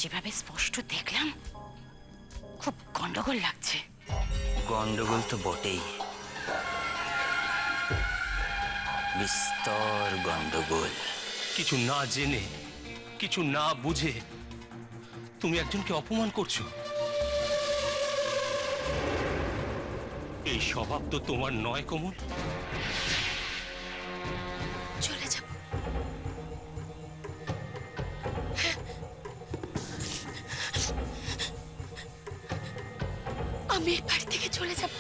যেভাবে স্পষ্ট দেখলাম, খুব গন্ডগোল লাগছে। গন্ডগোল তো বটেই, বিস্তর গন্ডগোল। কিছু না জেনে, কিছু না বুঝে তুমি একজনকে অপমান করছো। এই স্বভাব তো তোমার নয় কমল। চলে যাব। আমি এই বাড়ি থেকে চলে যাব।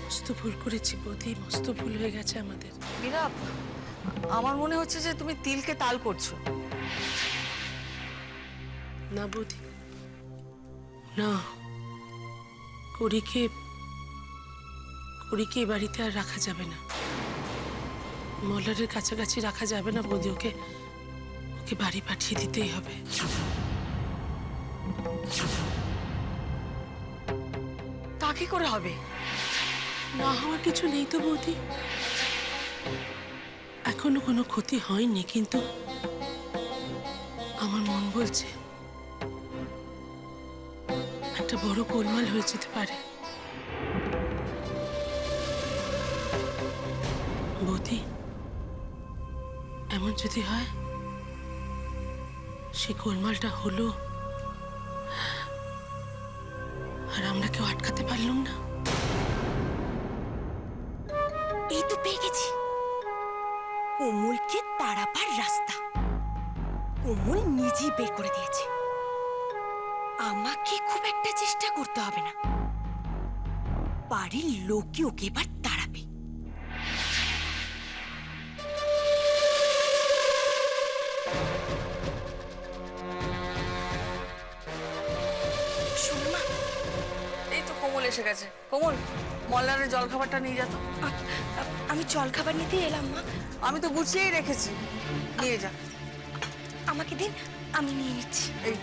মস্ত ভুল করেছি বৌদি, মস্ত ভুল হয়ে গেছে আমাদের। মীরা, আমার মনে হচ্ছে যে তুমি তিলকে তাল করছো। না বৌদি, না, করিকে এ বাড়িতে আর রাখা যাবে না। মল্লারের কাছাকাছি রাখা যাবে না বৌদি, ওকে বাড়ি পাঠিয়ে দিতেই হবে। তা কি করে হবে? না হওয়ার কিছু নেই তো বৌদি, এখনো কোনো ক্ষতি হয়নি, কিন্তু আমার মন বলছে একটা বড় গোলমাল হয়ে যেতে পারে। বৌদি, এমন যদি হয়, সে গোলমালটা হলো আর আমরা কেউ আটকাতে পারলাম না। এই তো পেয়ে গেছি কোমলকে তাড়াবার রাস্তা। কোমল নিজেই বের করে দিয়েছে, আমাকে খুব একটা চেষ্টা করতে হবে না। বাড়ির লোকই ওকে এবার তাড়াবে। শোনো মা, এই তো কোমল এসে গেছে। কোমল, মল্লারের জল খাবারটা নিয়ে যা তো। আমি জল খাবার নিতে এলাম মা। আমি তো গুছিয়েই রেখেছি, নিয়ে যা। আমাকে দিন, আমি নিয়ে নিচ্ছি। এই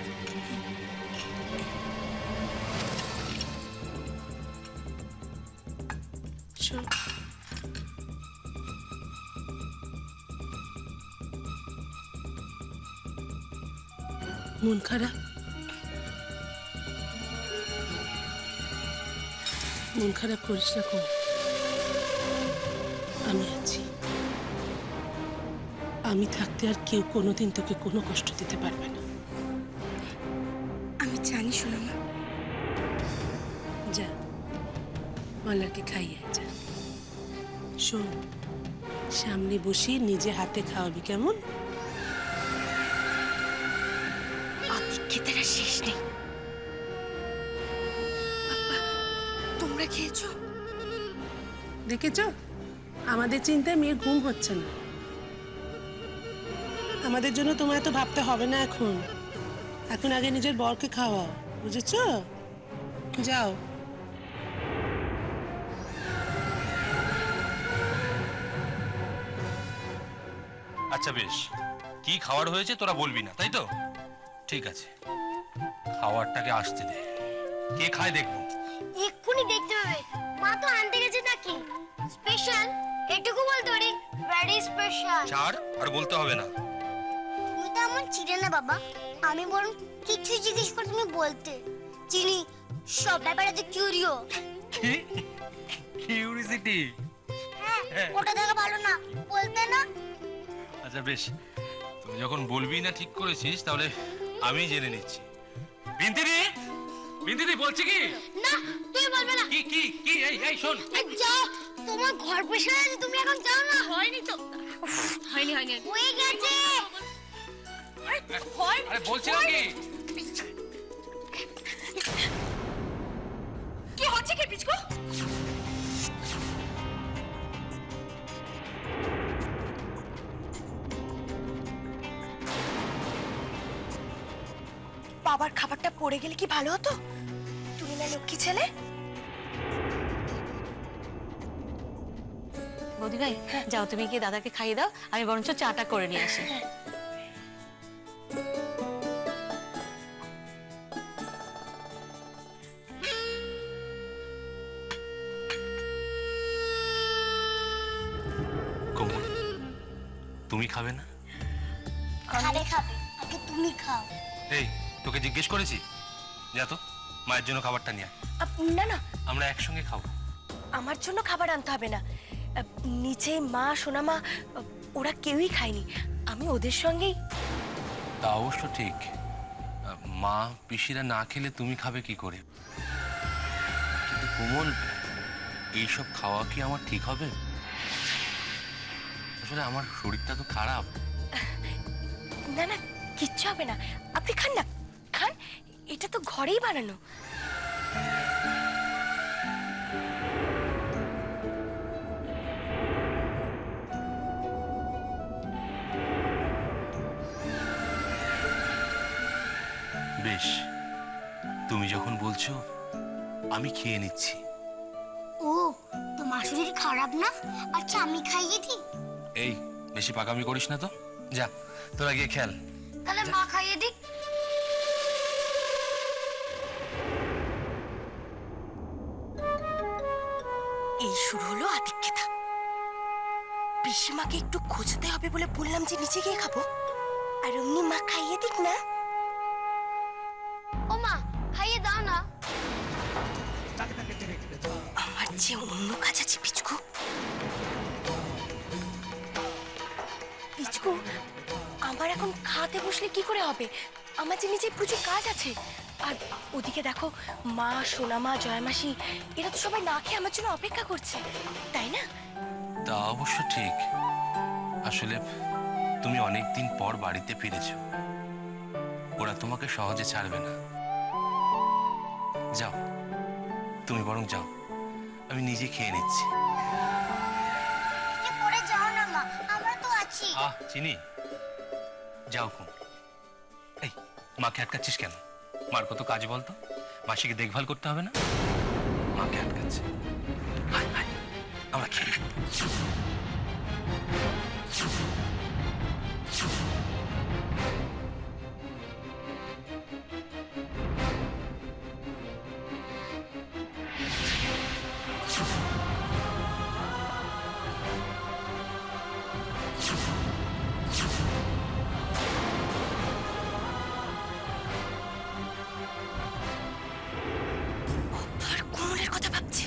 শোন, মন খারাপ? মন খারাপ করিস না কোন, আমি আছি। আমি থাকতে আর কেউ কোনোদিন তোকে কোনো কষ্ট দিতে পারবে না। আমি জানি শোনো মা। যা, মল্লারকে খাইয়ে যা। শোন, সামনে বসিয়ে নিজে হাতে খাওয়াবি, কেমন? আদিক্ষেতের আর শেষ নেই। তোমরা খেয়েছো? দেখেছ, আমাদের চিন্তায় মেয়ের ঘুম হচ্ছে না। আমাদের জন্য তোমার এত ভাবতে হবে না এখন। এখন আগে নিজের বরকে খাওয়াও, বুঝেছ? যাও। আচ্ছা বেশ, কি খাবার হয়েছে তোরা বলবি না, তাই তো? ঠিক আছে, খাবারটাকে আসতে দে। কে খায় দেখবো। এক্ষুনি দেখতে হবে। মা তো আনতে গেছে নাকি? স্পেশাল, এটুকু বলতে পারি, ভেরি স্পেশাল। ছাড়, আর বলতে হবে না। তুমি তো এমন চিনে না বাবা। আমি বরং কিছু জিজ্ঞেস করে তুমি বলতে। চিনি, সব ব্যাপারে তো কিউরিও। কি কিউরিসিটি? হ্যাঁ, ওটা দেখা ভালো না, বলতে না। আচ্ছা বেশ, তুমি যখন বলবি না ঠিক করেছিস, তাহলে আমি জেনে নিচ্ছি। বিন্তিনি, বিন্তিনি বলছি কি? না, তুমি বলবে না। কি কি কি? এই শোন। এই যাও, তোমার ঘর বসে আছে, তুমি এখন যাও না। হয়নি তো। হয়নি হয়ে গেছে। আরে বলছিলাম কি? কি হচ্ছে কি পিচকো? বাবার খাবারটা পড়ে গেলে কি ভালো হতো। তুমি না লক্ষ্মী ছেলে। বৌদি ভাই, যাও তুমি গিয়ে দাদাকে খাইয়ে দাও, আমি বরঞ্চ চাটা করে নিয়ে আসি। কোমল, তুমি খাবে না? খাবে খাবে, আগে তুমি খাও। এই তোকে জিজ্ঞেস করেছি, যা তো মায়ের জন্য খাবারটা নিয়ে আয়। না না, আমরা একসঙ্গে খাবো। আমার জন্য খাবার আনতে হবে না। নিচে মা সোনামা ওরা কেউই খায়নি, আমি ওদের সঙ্গেই। তা অবশ্য ঠিক, মা পিসিরা না খেলে তুমি খাবে কি করে? কিন্তু কোমল, এইসব খাওয়া কি আমার ঠিক হবে? আসলে আমার শরীরটা তো খারাপ। না না, কিচ্ছু হবে না, আপনি খান না, খান, এটা তো ঘরেই বানানো। বেশ, তুমি যখন বলছো আমি খেয়ে নিচ্ছি। ও, তোমার শরীর খারাপ না? আচ্ছা আমি খাইয়ে দিই। এই বেশি পাকামি করিস না তো, যা তোরা গিয়ে খেল। তাহলে মা খাইয়ে দিক। এই শুরু হলো আদিক্ষেতা। পিসিমাকে একটু খোঁজতে হবে বলে বললাম যে নিচে গিয়ে খাবো, আর অমনি মা খাইয়ে দিক না। ও মা, খাইয়ে দাও না। আমার যে অন্য কাজ আছে পিচকু। পিচকু, আমার এখন খাতে বসলে কি করে হবে? আমার যে নিজে প্রচুর কাজ আছে। আর ওদিকে দেখো, মা সোনামা জয়মাসি এরা তো সবাই না খেয়ে আমার জন্য অপেক্ষা করছে, তাই না? তা অবশ্য ঠিক। আসলে তুমি অনেকদিন পর বাড়িতে ফিরেছো, ওরা তোমাকে সহজে ছাড়বে না। যাও, তুমি বরং যাও, আমি নিজে খেয়ে নিচ্ছি। যে পড়ে যাও না মা, আমরা তো আছি। চিনি, যাও কুম। এই মাকে আটকাচ্ছিস কেন? মার কত কাজ বলতো, মাসিকে দেখভাল করতে হবে না? মাকে আটকাচ্ছে। হায় হায়, আমরা খেয়ে নিই। আর কোমলের কথা ভাবছি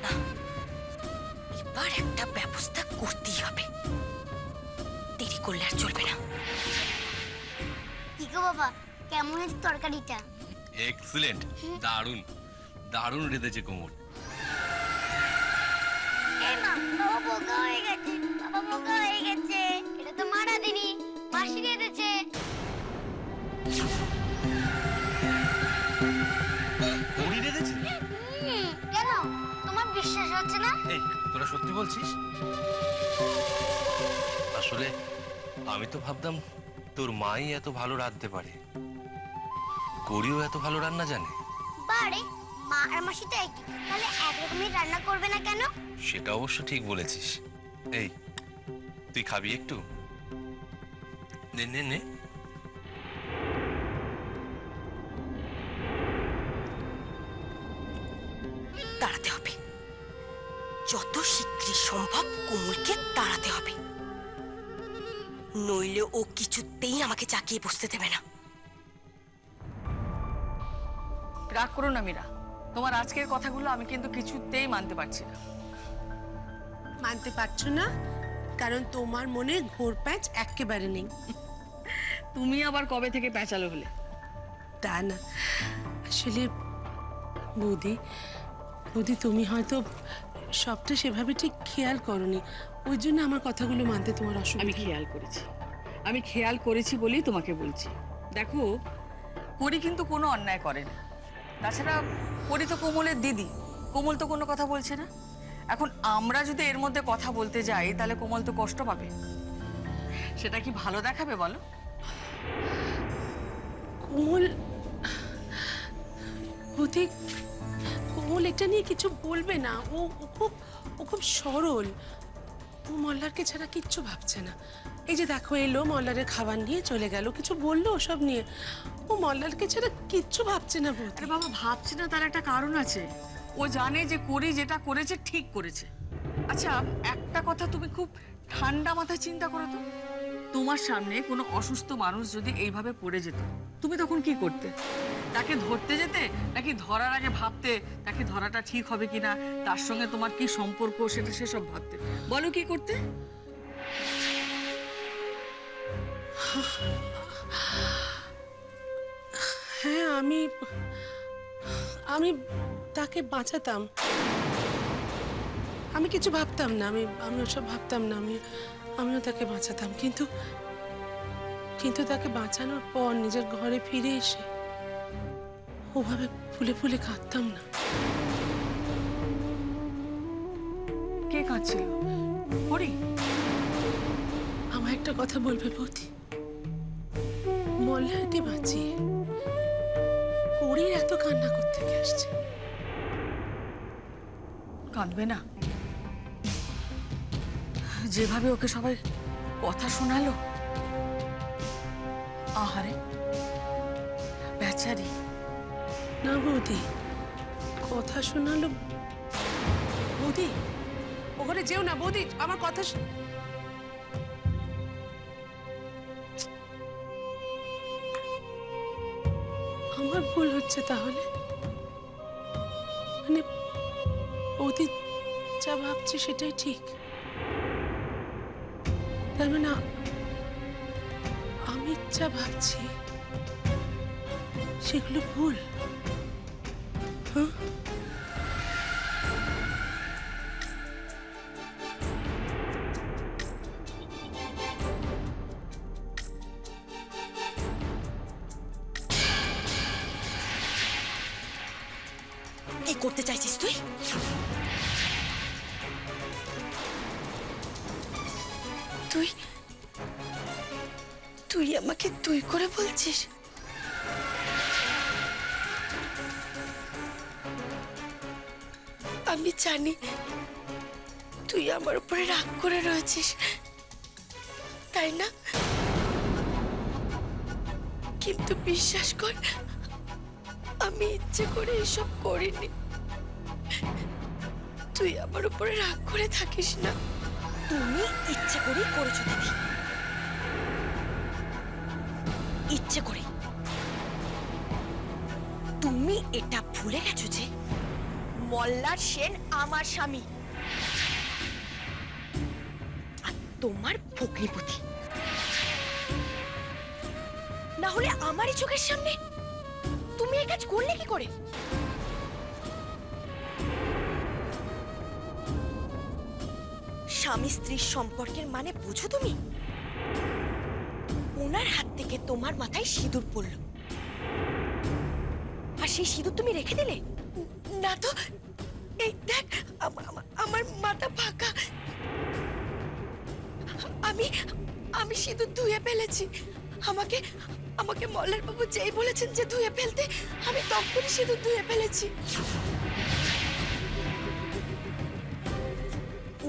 না, এবার একটা ব্যবস্থা করতেই হবে, দেরি করলে আর চলবে না। কি গো বাবা, কেমন হয়েছে তরকারিটা? এক্সিলেন্ট, দারুণ দারুণ রেঁধেছে কোমর। এই মা, বাবা বোকা হয়ে গেছে, বাবা বোকা হয়ে গেছে। এটা তো মারা দিনি, মাসি রেঁধেছে। কোমরই রেঁধেছে? কেন, তোমার বিশ্বাস হচ্ছে না? এই তোরা সত্যি বলছিস? আসলে আমি তো ভাবতাম তোর মাই এত ভালো রাঁধতে পারে, করিও এত ভালো রান্না জানে। বারে, মা আর মাসি তো একই, তাহলে একরকমই রান্না করবে না কেন? সেটা অবশ্য ঠিক বলেছিস। এই তুই খাবি একটু? নে নে নে। তাড়াতে হবে, যত শীঘ্রই সম্ভব কোমলকে তাড়াতে হবে, নইলে ও কিছুতেই আমাকে চাকিয়ে বসতে দেবে না। রাগ করো না মীরা, তোমার আজকের কথাগুলো আমি কিন্তু কিছুতেই মানতে পারছি না। মানতে পারছো না কারণ তোমার মনে ঘোর প্যাচ একেবারে নেই। তুমি আবার কবে থেকে পেঁচালো হলে? তা না, আসলে বৌদি বৌদি তুমি হয়তো সবটা সেভাবে ঠিক খেয়াল করনি, ওই জন্য আমার কথাগুলো মানতে তোমার আমি অসুবিধা। আমি খেয়াল করেছি বলেই তোমাকে বলছি। দেখো, পরি কিন্তু কোনো অন্যায় করে না, তাছাড়া পরি তো কোমলের দিদি, কোমল তো কোনো কথা বলছে না। এখন আমরা যদি এর মধ্যে কথা বলতে যাই তাহলে কোমল তো কষ্ট পাবে, সেটা কি ভালো দেখাবে বলো? কোমল বৌদি, কোমল এটা নিয়ে কিছু বলবে না, ও খুব সরল, ও মল্লারকে ছাড়া কিচ্ছু ভাবছে না। এই যে দেখো এলো, মল্লারের খাবার নিয়ে চলে গেল, কিছু বললো ওসব নিয়ে, ও মল্লারকে ছাড়া কিচ্ছু ভাবছে না বৌদি। আরে বাবা, ভাবছি না তার একটা কারণ আছে, ও জানে যে করি যেটা করেছে ঠিক করেছে। আচ্ছা, একটা কথা তুমি খুব ঠান্ডা মাথায় চিন্তা করো তো, তোমার সামনে কোনো অসুস্থ মানুষ যদি এইভাবে পড়ে যেত, তুমি তখন কি করতে? তাকে ধরতে যেতে, নাকি ধরার আগে ভাবতে তাকে ধরাটা ঠিক হবে কিনা, তার সঙ্গে তোমার কি সম্পর্ক সেটা সেসব ভাবতে? বলো কি করতে? হ্যাঁ, আমি আমি তাকে বাঁচাতাম। আমি কিছু ভাবতাম না, আমি ওসব ভাবতাম না। আমিও তাকে বাঁচাতাম, কিন্তু তাকে বাঁচানোর পর নিজের ঘরে ফিরে এসে ওভাবে ফুলে ফুলে কাঁদতাম না। কে কাঁদছিল? পরি? আমার একটা কথা বলবে বৌদি? মল্লারটি বাঁচিয়ে পরীর এত কান্না করতে আসছে। কাঁদবে না? যেভাবে ওকে সবাই কথা শোনালো, আহারে বেচারি। না বৌদি, কথা শোনালো। বৌদি, ওখানে যেও না বৌদি, আমার কথা আমার ভুল হচ্ছে তাহলে? মানে বৌদি যা ভাবছে সেটাই ঠিক, তার মানে আমি যা ভাবছি সেগুলো ভুল? হ্যাঁ, কি করতে চাইছিস তুই? তুই তুই আমাকে তুই করে বলছিস? আমি জানি তুই আমার উপরে রাগ করে রয়েছিস, তাই না? কিন্তু বিশ্বাস কর, আমি ইচ্ছে করে এসব করিনি। তুই আমার উপরে রাগ করে থাকিস না। তুমি ইচ্ছে করেই করেছো দিদি, ইচ্ছে করে। তুমি এটা ভুলে গেছো যে মল্লার সেন আমার স্বামী আর তোমার ভগ্নিপতি। না হলে আমারই চোখের সামনে তুমি এই কাজ করলে কি করে? স্বামী স্ত্রীর সম্পর্কের মানে বুঝো তুমি? ওনার হাত থেকে তোমার মাথায় সিঁদুর পড়লো, আর সেই সিঁদুর তুমি রেখে দিলে? না তো, এই দেখ, আমার মাথা ফাঁকা। আমি সিঁদুর ধুয়ে ফেলেছি। আমাকে মল্লার বাবু যেই বলেছেন যে ধুয়ে ফেলতে, আমি তখনই সিঁদুর ধুয়ে ফেলেছি।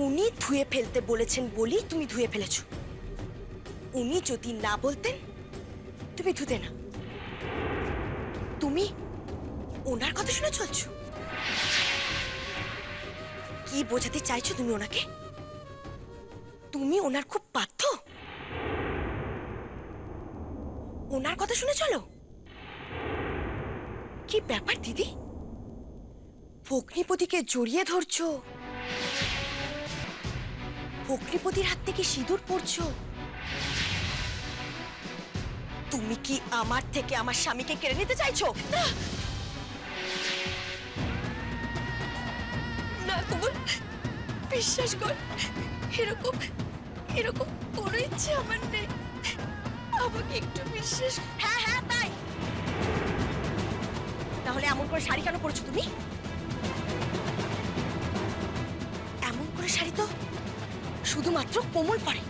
উনি ধুয়ে ফেলতে বলেছেন বলেই তুমি ধুয়ে ফেলেছো। উনি যদি না বলতেন তুমি ধুতে না। তুমি ওনার কথা শুনে চলছো। কি বোঝাতে চাইছো তুমি ওনাকে? তুমি ওনার খুব বাধ্য? ওনার কথা শুনে চলো? কি ব্যাপার দিদি? ভগ্নিপতিকে জড়িয়ে ধরছো, ভগ্নিপতির হাত থেকে সিঁদুর পড়ছো। তুমি কি আমার থেকে আমার স্বামীকে কেড়ে নিতে চাইছো? না না কমল, বিশ্বাস কর, এরকম কোনো ইচ্ছে আমার নেই। আমাকে একটু বিশ্বাস। হ্যাঁ হ্যাঁ তাই। তাহলে এমন করে শাড়ি কেন পরেছো তুমি? এমন করে শাড়ি তো শুধুমাত্র কোমল পরে,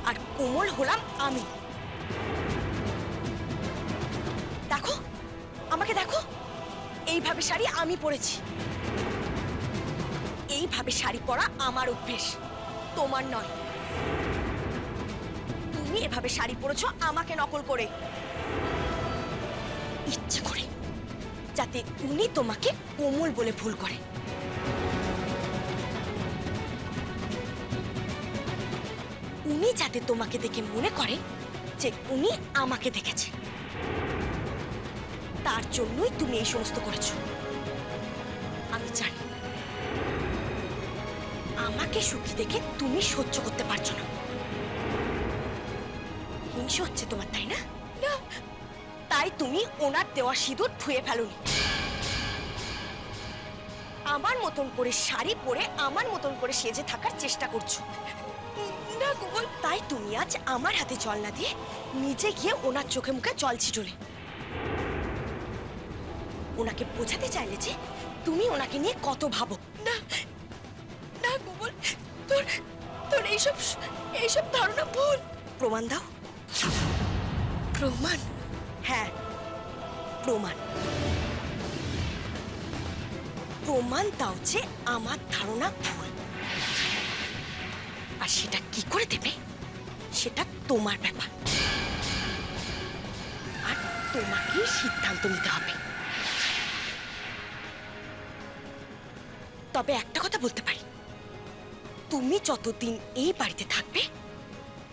আর কোমল হলাম আমি। দেখো, আমাকে দেখো, এইভাবে শাড়ি আমি পরেছি। এইভাবে শাড়ি পরা আমার অভ্যেস, তোমার নয়। তুমি এভাবে শাড়ি পরেছো আমাকে নকল করে, ইচ্ছে করে, যাতে উনি তোমাকে কোমল বলে ভুল করে। উনি যাতে তোমাকে দেখে মনে করে যে উনি আমাকে দেখেছে, তার জন্যই তুমি এই সমস্ত করেছো। আমি জানি আমাকে সুখী দেখে তুমি সহ্য করতে পারছো না। হিংসে হচ্ছে তোমার, তাই না? না, তাই তুমি ওনার দেওয়া সিঁদুর ধুয়ে ফেলোনি। আমার মতন করে শাড়ি পরে আমার মতন করে সেজে থাকার চেষ্টা করছো না কোমল। তাই তুমি আজ আমার হাতে জল না দিয়ে নিজে গিয়ে ওনার চোখে মুখে জল ছিটোলে। ওনাকে বোঝাতে চাইলে যে তুমি ওনাকে নিয়ে কত ভাবো। না না কোমল, তোর তোর এইসব ধারণা ভুল। প্রমাণ দাও। প্রমাণ? হ্যাঁ, প্রমাণ। প্রমাণ দাও যে আমার ধারণা ভুল। আর সেটা কি করে দেবে সেটা তোমার ব্যাপার, আর তোমাকেই সিদ্ধান্ত নিতে হবে। তবে একটা কথা বলতে পারি, তুমি যতদিন এই বাড়িতে থাকবে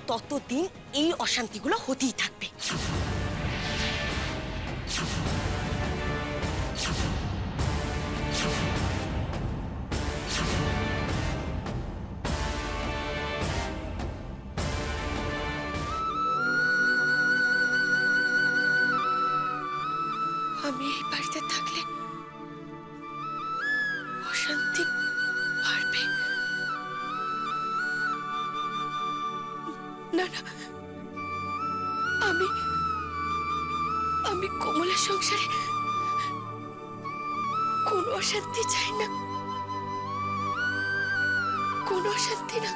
ততদিন এই অশান্তিগুলো হতেই থাকবে। আমি এই বাড়িতে থাকলে অশান্তি বাড়বে। না না, আমি কোমলের সংসারে কোনো অশান্তি চাই না, কোনো অশান্তি না।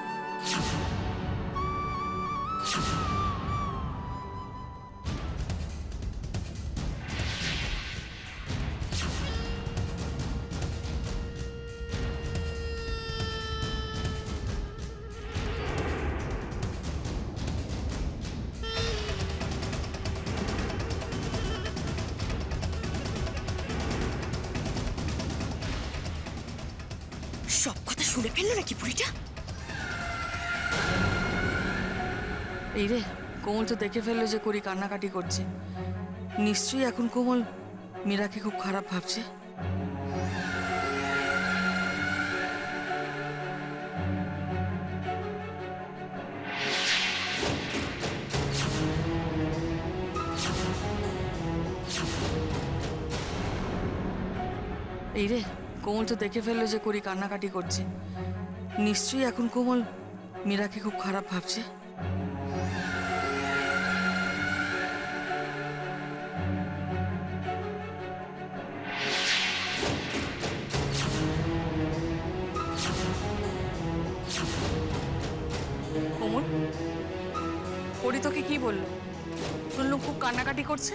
সব কথা শুনে ফেললো নাকি বুড়িটা? এই রে, কোমল তো দেখে ফেললো যে করি কান্নাকাটি করছে। নিশ্চয়ই এখন কোমল মীরাকে খুব খারাপ ভাবছে। এই রে, কোমল তো দেখে ফেললো যে করি কান্নাকাটি করছে। নিশ্চয়ই এখন কোমল মীরাকে খুব খারাপ ভাবছে। কোমল, করি তোকে কি বললো? শুনলুম খুব কান্নাকাটি করছে।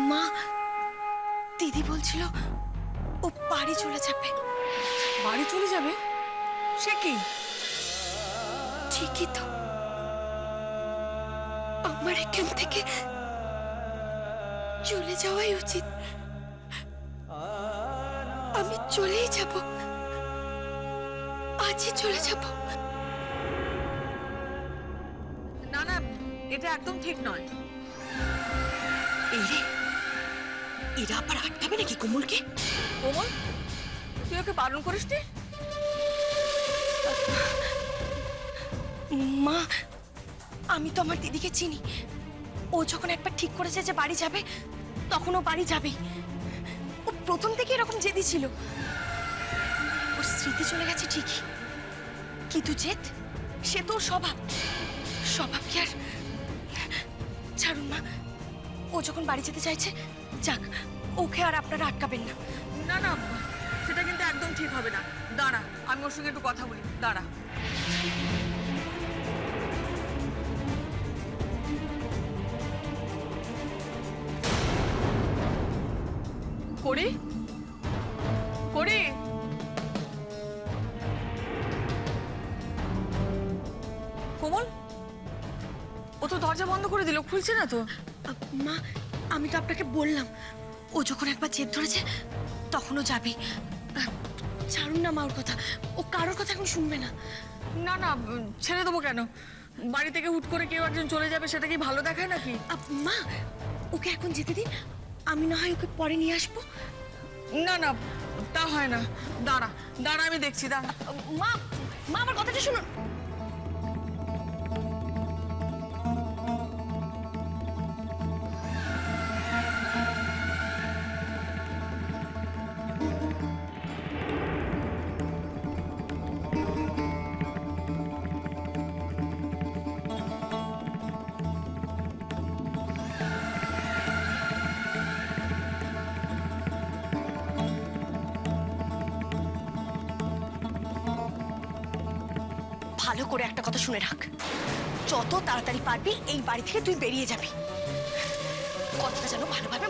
মা, দিদি বলছিল ও বাড়ি চলে যাবে। বাড়ি চলে যাবে? সে কি? ঠিকই তো, আমার এখান থেকে চলে যাওয়াই উচিত। আমি চলেই যাব, আজই চলে যাব। না না, এটা একদম ঠিক নয়। এই রে, এরা আবার আটকাবে নাকি কোমলকে? কোমল, তুই ওকে বারণ করিসনি? মা, আমি তো আমার দিদিকে চিনি। ও যখন একবার ঠিক করেছে যে বাড়ি যাবে, তখন ও বাড়ি যাবেই। ও প্রথম থেকে এরকম জেদি ছিল। ও স্মৃতি চলে গেছে ঠিকই, কিন্তু জেদ সে তো ওর স্বভাব। স্বভাব কি আর? ছাড়ুন মা, ও যখন বাড়ি যেতে চাইছে যাক, ওকে আর আপনারা আটকাবেন না। না না, সেটা কিন্তু একদম ঠিক হবে না। দাঁড়া, আমি ওর সঙ্গে একটু কথা বলি। দাঁড়া। করি করি, কোমল, ও তো দরজা বন্ধ করে দিল, খুলছে না তো। মা, আমি তো আপনাকে বললাম ও যখন একবার জেদ ধরেছে তখনও যাবে। ছাড়ুন না মা ওর কথা, ও কারোর কথা এখন শুনবে না। না না, ছেড়ে দেবো কেন? বাড়ি থেকে হুট করে কেউ একজন চলে যাবে, সেটা কি ভালো দেখায় নাকি? মা ওকে এখন যেতে দিন, আমি না হয় ওকে পরে নিয়ে আসবো। না না, তা হয় না। দাঁড়া দাঁড়া, আমি দেখছি, দাঁড়া। মা মা আমার কথাটা শুনুন। ভালো করে একটা কথা শুনে রাখ, যত তাড়াতাড়ি পারবি এই বাড়ি থেকে তুই বেরিয়ে যাবি। কথাটা যেন ভালোভাবে